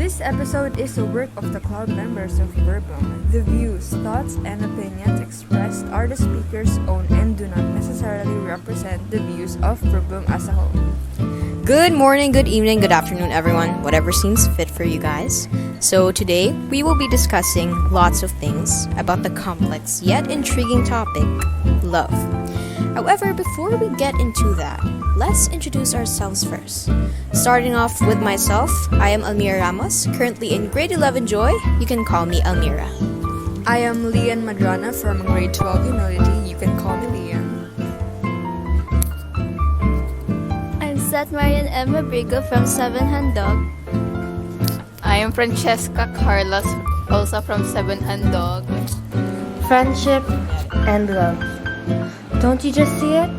This episode is a work of the club members of Verbum. The views, thoughts, and opinions expressed are the speaker's own and do not necessarily represent the views of Verbum as a whole. Good morning, good evening, good afternoon, everyone, whatever seems fit for you guys. So today, we will be discussing lots of things about the complex yet intriguing topic, love. However, before we get into that, let's introduce ourselves first. Starting off with myself, I am Almira Ramos, currently in grade 11 Joy. You can call me Almira. I am Lian Madrana from grade 12 Humility. You can call me Lian. I'm Seth Marian Emma Brigo from 7 Handog. I am Francesca Carlos, also from 7 Handog. Friendship and love. Don't you just see it?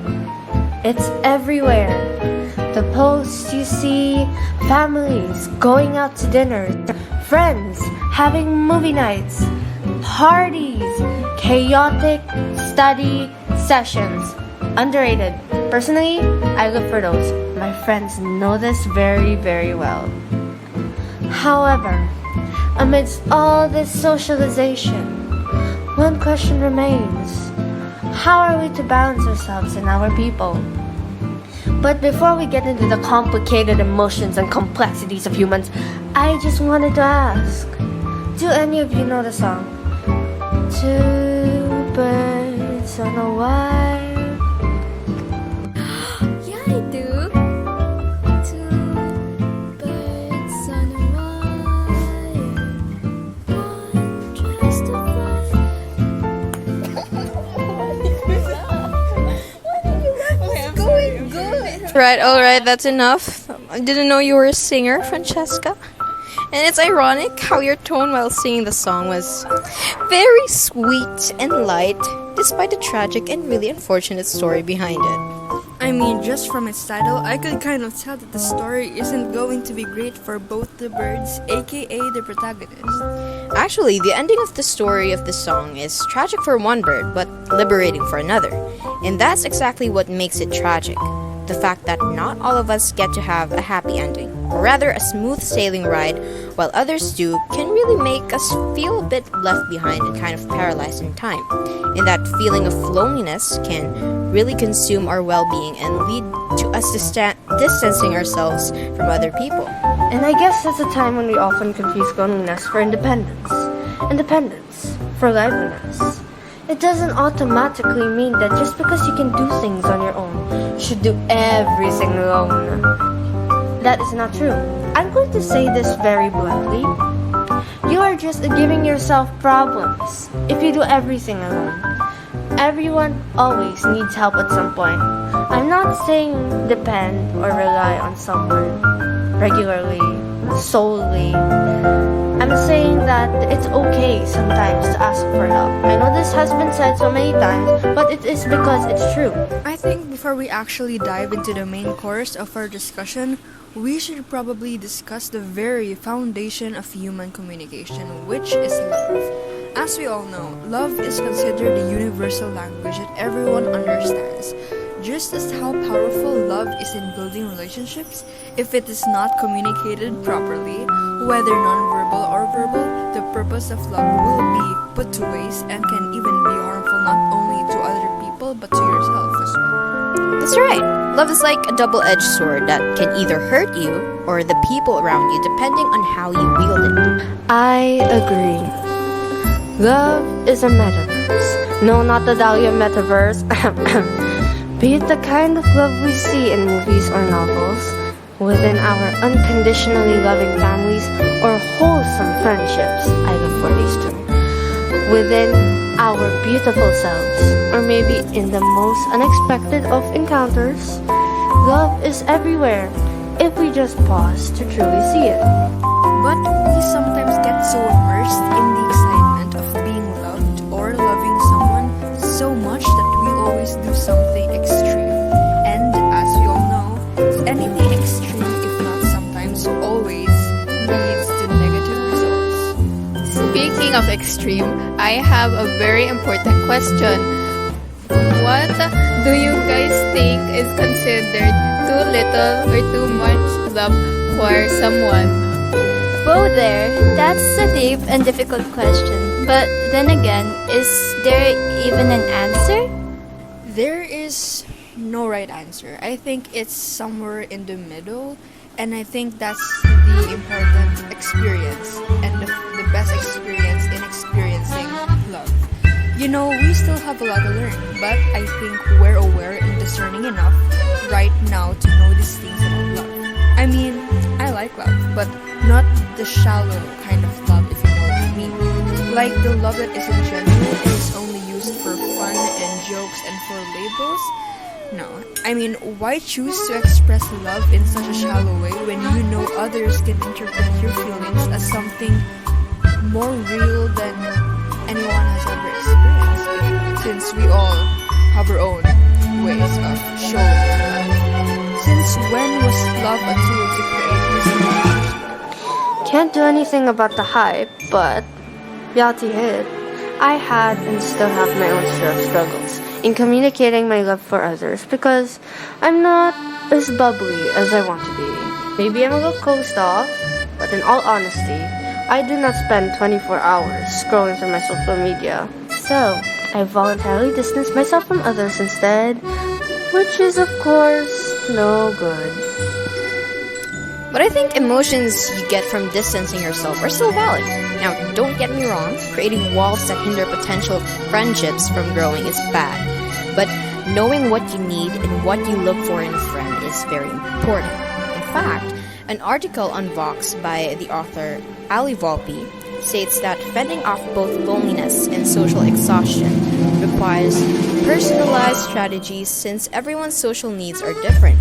It's everywhere. The posts you see, families going out to dinner, friends having movie nights, parties, chaotic study sessions. Underrated. Personally, I look for those. My friends know this very, very well. However, amidst all this socialization, one question remains. How are we to balance ourselves and our people? But before we get into the complicated emotions and complexities of humans, I just wanted to ask, do any of you know the song? Two birds on a wire. Yeah, I do. Two birds on a wire. One tries to fly. Alright, that's enough. I didn't know you were a singer, Francesca. And it's ironic how your tone while singing the song was very sweet and light, despite the tragic and really unfortunate story behind it. I mean, just from its title, I could kind of tell that the story isn't going to be great for both the birds, aka the protagonist. Actually, the ending of the story of the song is tragic for one bird, but liberating for another. And that's exactly what makes it tragic. The fact that not all of us get to have a happy ending, or rather a smooth sailing ride, while others do, can really make us feel a bit left behind and kind of paralyzed in time. And that feeling of loneliness can really consume our well-being and lead to us distancing ourselves from other people. And I guess that's a time when we often confuse loneliness for independence. Independence for liveliness. It doesn't automatically mean that just because you can do things on your own, you should do everything alone. That is not true. I'm going to say this very bluntly. You are just giving yourself problems if you do everything alone. Everyone always needs help at some point. I'm not saying depend or rely on someone regularly, solely. I'm saying that it's okay sometimes to ask for help. I know this has been said so many times, but it is because it's true. I think before we actually dive into the main course of our discussion, we should probably discuss the very foundation of human communication, which is love. As we all know, love is considered a universal language that everyone understands. Just as how powerful love is in building relationships, if it is not communicated properly, whether non-verbal or verbal, the purpose of love will be put to waste and can even be harmful not only to other people but to yourself as well. That's right. Love is like a double-edged sword that can either hurt you or the people around you depending on how you wield it. I agree. Love is a metaverse. No, not the Dahlia metaverse. Be it the kind of love we see in movies or novels, within our unconditionally loving families or wholesome friendships, I look for these two, within our beautiful selves, or maybe in the most unexpected of encounters, love is everywhere if we just pause to truly see it. But we sometimes get so immersed in the excitement of being loved or loving someone so much that we always do something extreme. And as we all know, anything extreme, if not sometimes always, leads to negative results. Speaking of extreme, I have a very important question. What do you guys think is considered too little or too much love for someone? go there. That's a deep and difficult question. But then again, is there even an answer? There is no right answer. I think it's somewhere in the middle, and I think that's the important experience and the best experience in experiencing love. You know, we still have a lot to learn, but I think we're aware and discerning enough right now to notice things about love. I mean, I like love, but not the shallow kind of love, if you know what I mean. Like the love that isn't genuine and is only used for fun and jokes and for labels. No, I mean, why choose to express love in such a shallow way when you know others can interpret your feelings as something more real than anyone has ever experienced? Since we all have our own ways of showing love. Since when was love a tool to create misunderstanding? Can't do anything about the hype, but reality hit. I had and still have my own share of struggles in communicating my love for others because I'm not as bubbly as I want to be. Maybe I'm a little closed off, but in all honesty, I do not spend 24 hours scrolling through my social media. So, I voluntarily distance myself from others instead, which is of course no good. But I think emotions you get from distancing yourself are still valid. Now, don't get me wrong, creating walls that hinder potential friendships from growing is bad. But knowing what you need and what you look for in a friend is very important. In fact, an article on Vox by the author Ali Volpi states that fending off both loneliness and social exhaustion requires personalized strategies since everyone's social needs are different.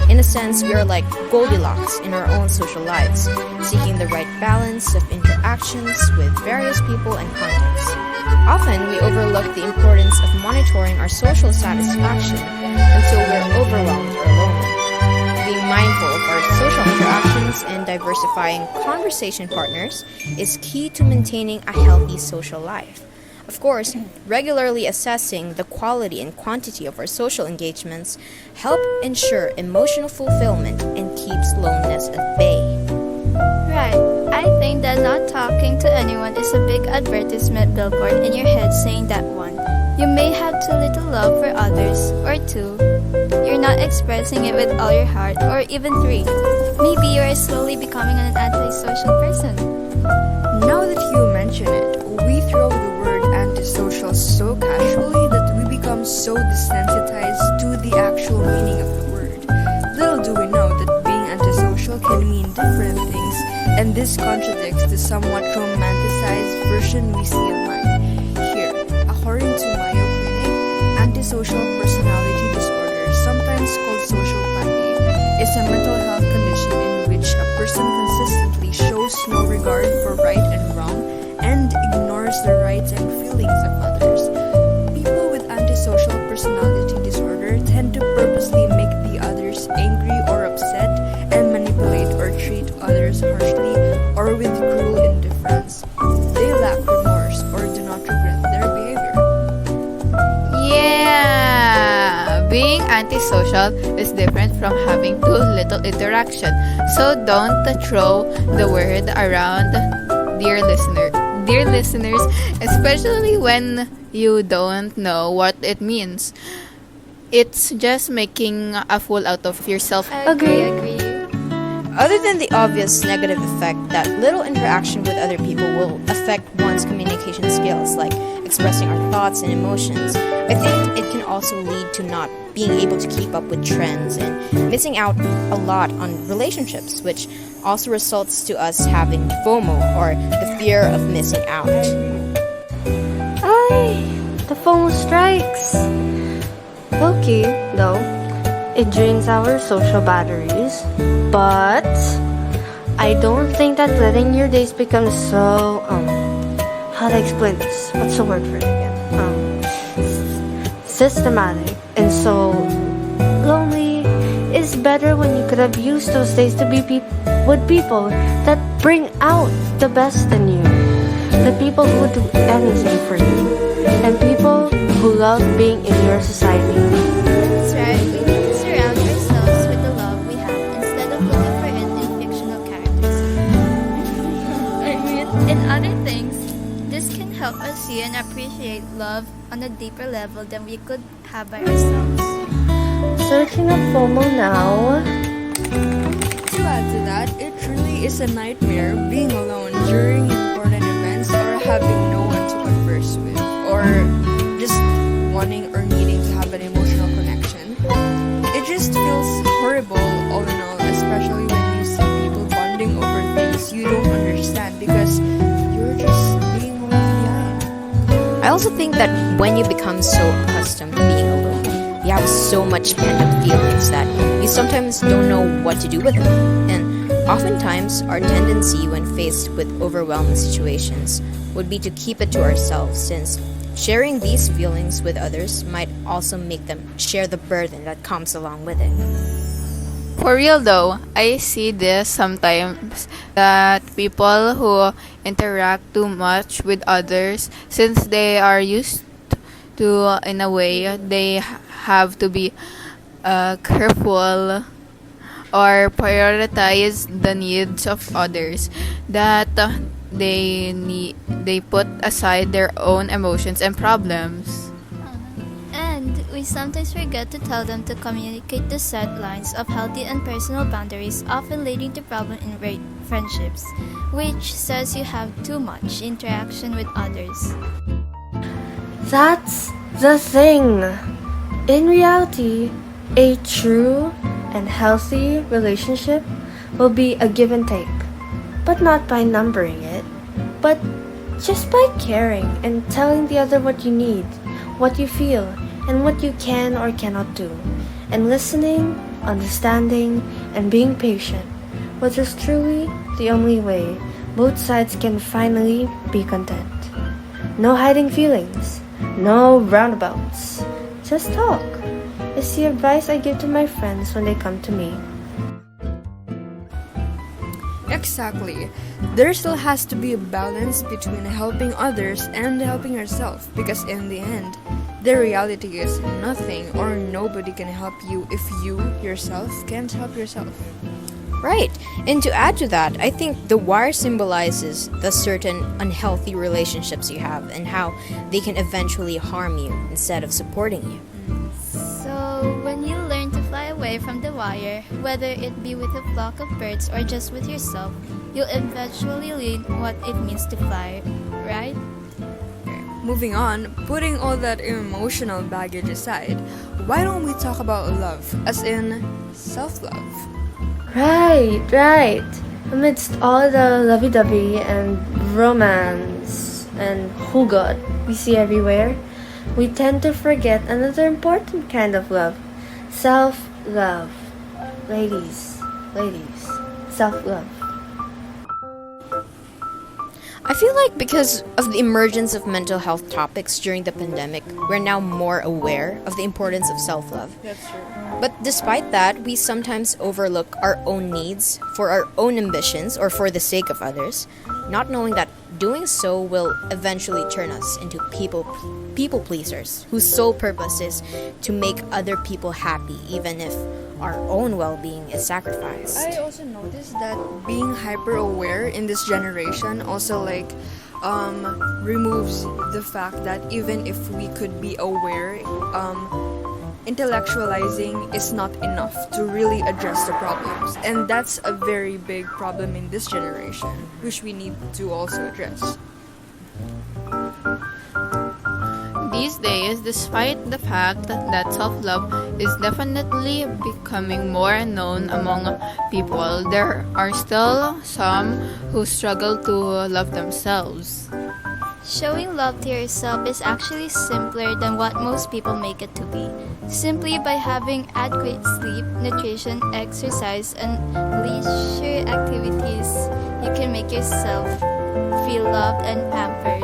In a sense, we are like Goldilocks in our own social lives, seeking the right balance of interactions with various people and contexts. Often, we overlook the importance of monitoring our social satisfaction until we're overwhelmed or lonely. Being mindful of our social interactions and diversifying conversation partners is key to maintaining a healthy social life. Of course, regularly assessing the quality and quantity of our social engagements help ensure emotional fulfillment and keeps loneliness at bay. Right. I think that not talking to anyone is a big advertisement billboard in your head saying that one. You may have too little love for others, or two. You're not expressing it with all your heart, or even three. Maybe you are slowly becoming an antisocial person. Now that you mention it, we throw the word antisocial so casually that we become so desensitized to the actual meaning of the word. Little do we know that being antisocial can mean different things, and this contradicts the somewhat romanticized version we see online. Here, according to Mayo Clinic, antisocial personality disorder, sometimes called sociopathy, is a mental health condition in which a person consistently shows no regard for right and wrong and ignores the rights and feelings of others. People with antisocial personality disorder tend to purposely make the others angry or upset and manipulate or treat others harshly or with cruel indifference. They lack remorse or do not regret their behavior. Yeah! Being antisocial is different from having too little interaction. So don't throw the word around, dear listeners, especially when you don't know what it means. It's just making a fool out of yourself. Agree. Other than the obvious negative effect that little interaction with other people will affect one's communication skills, like expressing our thoughts and emotions, I think it can also lead to not being able to keep up with trends and missing out a lot on relationships, which also results to us having FOMO, or the fear of missing out. Ay, the FOMO strikes. Okay, though, it drains our social batteries, but I don't think that letting your days become so, how do I explain this? What's the word for it again? Systematic and so lonely is better when you could have used those days to be with people that bring out the best in you. The people who would do anything for you. And people who love being in your society. That's right. We need to surround ourselves with the love we have instead of looking for it in fictional characters. help us see and appreciate love on a deeper level than we could have by ourselves. Searching up FOMO now. To add to that, it truly is a nightmare being alone during important events or having no one to converse with or just wanting or needing to have an emotional connection. It just feels horrible all in all, especially when you see people bonding over things you don't understand because you're just being left behind. I also think that when you become so accustomed to being alone, you have so much pent-up feelings that you sometimes don't know what to do with them. And oftentimes, our tendency when faced with overwhelming situations would be to keep it to ourselves, since sharing these feelings with others might also make them share the burden that comes along with it. For real though, I see this sometimes that people who interact too much with others, since they are used to, in a way, they have to be careful or prioritize the needs of others, that they put aside their own emotions and problems. And we sometimes forget to tell them to communicate the set lines of healthy and personal boundaries, often leading to problems in friendships, which says you have too much interaction with others. That's the thing. In reality, a true and healthy relationship will be a give and take, but not by numbering it, but just by caring and telling the other what you need, what you feel, and what you can or cannot do, and listening, understanding, and being patient, which is truly the only way both sides can finally be content. No hiding feelings, no roundabouts, just talk. It's the advice I give to my friends when they come to me. Exactly. There still has to be a balance between helping others and helping yourself, because in the end, the reality is nothing or nobody can help you if you yourself can't help yourself. Right. And to add to that, I think the wire symbolizes the certain unhealthy relationships you have and how they can eventually harm you instead of supporting you. So, when you learn to fly away from the wire, whether it be with a flock of birds or just with yourself, you'll eventually learn what it means to fly, right? Moving on, putting all that emotional baggage aside, why don't we talk about love, as in self-love? Right. Amidst all the lovey-dovey and romance and hugot we see everywhere, we tend to forget another important kind of love. Self-love. Ladies, self-love. I feel like because of the emergence of mental health topics during the pandemic, we're now more aware of the importance of self-love. That's true. But despite that, we sometimes overlook our own needs for our own ambitions or for the sake of others, not knowing that doing so will eventually turn us into people pleasers whose sole purpose is to make other people happy, even if our own well-being is sacrificed. I also noticed that being hyper aware in this generation also removes the fact that even if we could be aware, intellectualizing is not enough to really address the problems, and that's a very big problem in this generation, which we need to also address. These days, despite the fact that self-love is definitely becoming more known among people, there are still some who struggle to love themselves. Showing love to yourself is actually simpler than what most people make it to be. Simply by having adequate sleep, nutrition, exercise, and leisure activities, you can make yourself feel loved and pampered.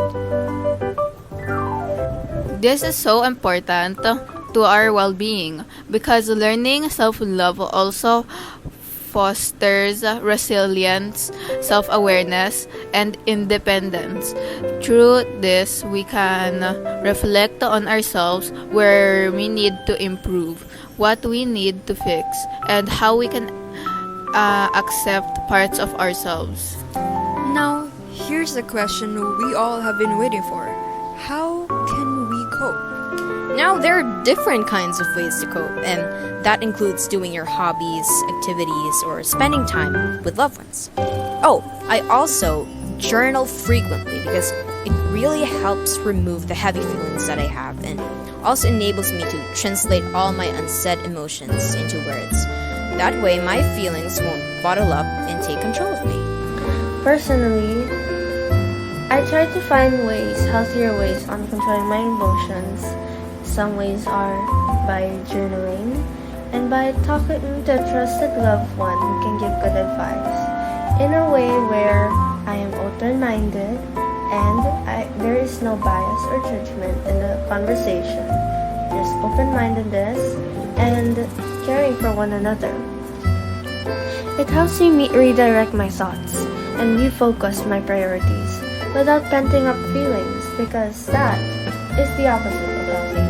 This is so important to our well-being because learning self-love also fosters resilience, self-awareness, and independence. Through this, we can reflect on ourselves where we need to improve, what we need to fix, and how we can accept parts of ourselves. Now, here's the question we all have been waiting for. How can we cope? Now, there are different kinds of ways to cope, and that includes doing your hobbies, activities, or spending time with loved ones. Oh, I also journal frequently because it really helps remove the heavy feelings that I have and also enables me to translate all my unsaid emotions into words. That way, my feelings won't bottle up and take control of me. Personally, I try to find healthier ways on controlling my emotions. Some ways are by journaling and by talking to a trusted loved one who can give good advice in a way where I am open-minded and there is no bias or judgment in the conversation. Just open-mindedness and caring for one another. It helps me redirect my thoughts and refocus my priorities without penting up feelings because that is the opposite of healthy.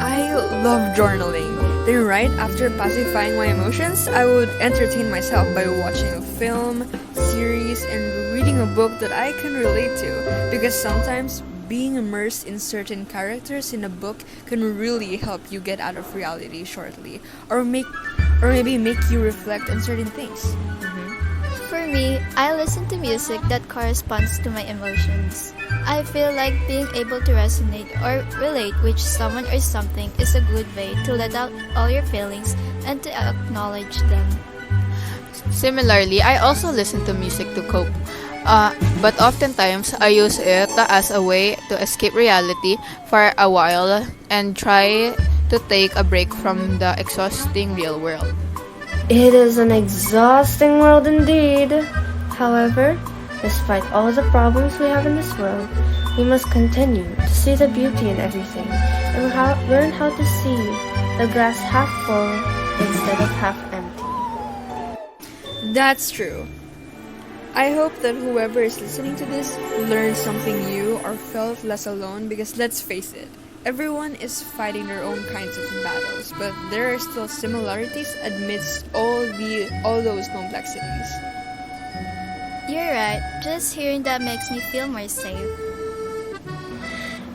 I love journaling. Then right after pacifying my emotions, I would entertain myself by watching a film, series, and reading a book that I can relate to. Because sometimes being immersed in certain characters in a book can really help you get out of reality shortly, or maybe make you reflect on certain things. For me, I listen to music that corresponds to my emotions. I feel like being able to resonate or relate with someone or something is a good way to let out all your feelings and to acknowledge them. Similarly, I also listen to music to cope. But oftentimes, I use it as a way to escape reality for a while and try to take a break from the exhausting real world. It is an exhausting world indeed. However, despite all the problems we have in this world, we must continue to see the beauty in everything and learn how to see the glass half full instead of half empty. That's true. I hope that whoever is listening to this learned something new or felt less alone because let's face it, everyone is fighting their own kinds of battles, but there are still similarities amidst all those complexities. You're right, just hearing that makes me feel more safe.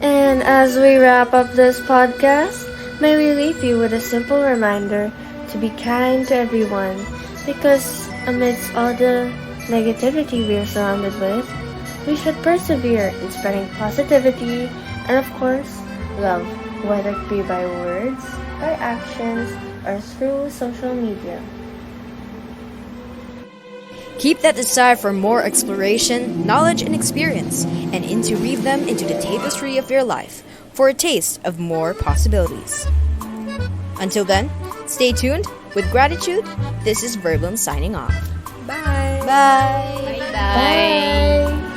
And as we wrap up this podcast, may we leave you with a simple reminder to be kind to everyone because amidst all the negativity we are surrounded with, we should persevere in spreading positivity and of course, love, whether it be by words, by actions, or through social media. Keep that desire for more exploration, knowledge, and experience, and interweave them into the tapestry of your life for a taste of more possibilities. Until then, stay tuned. With gratitude, this is Verblum signing off. Bye! Bye! Bye! Bye.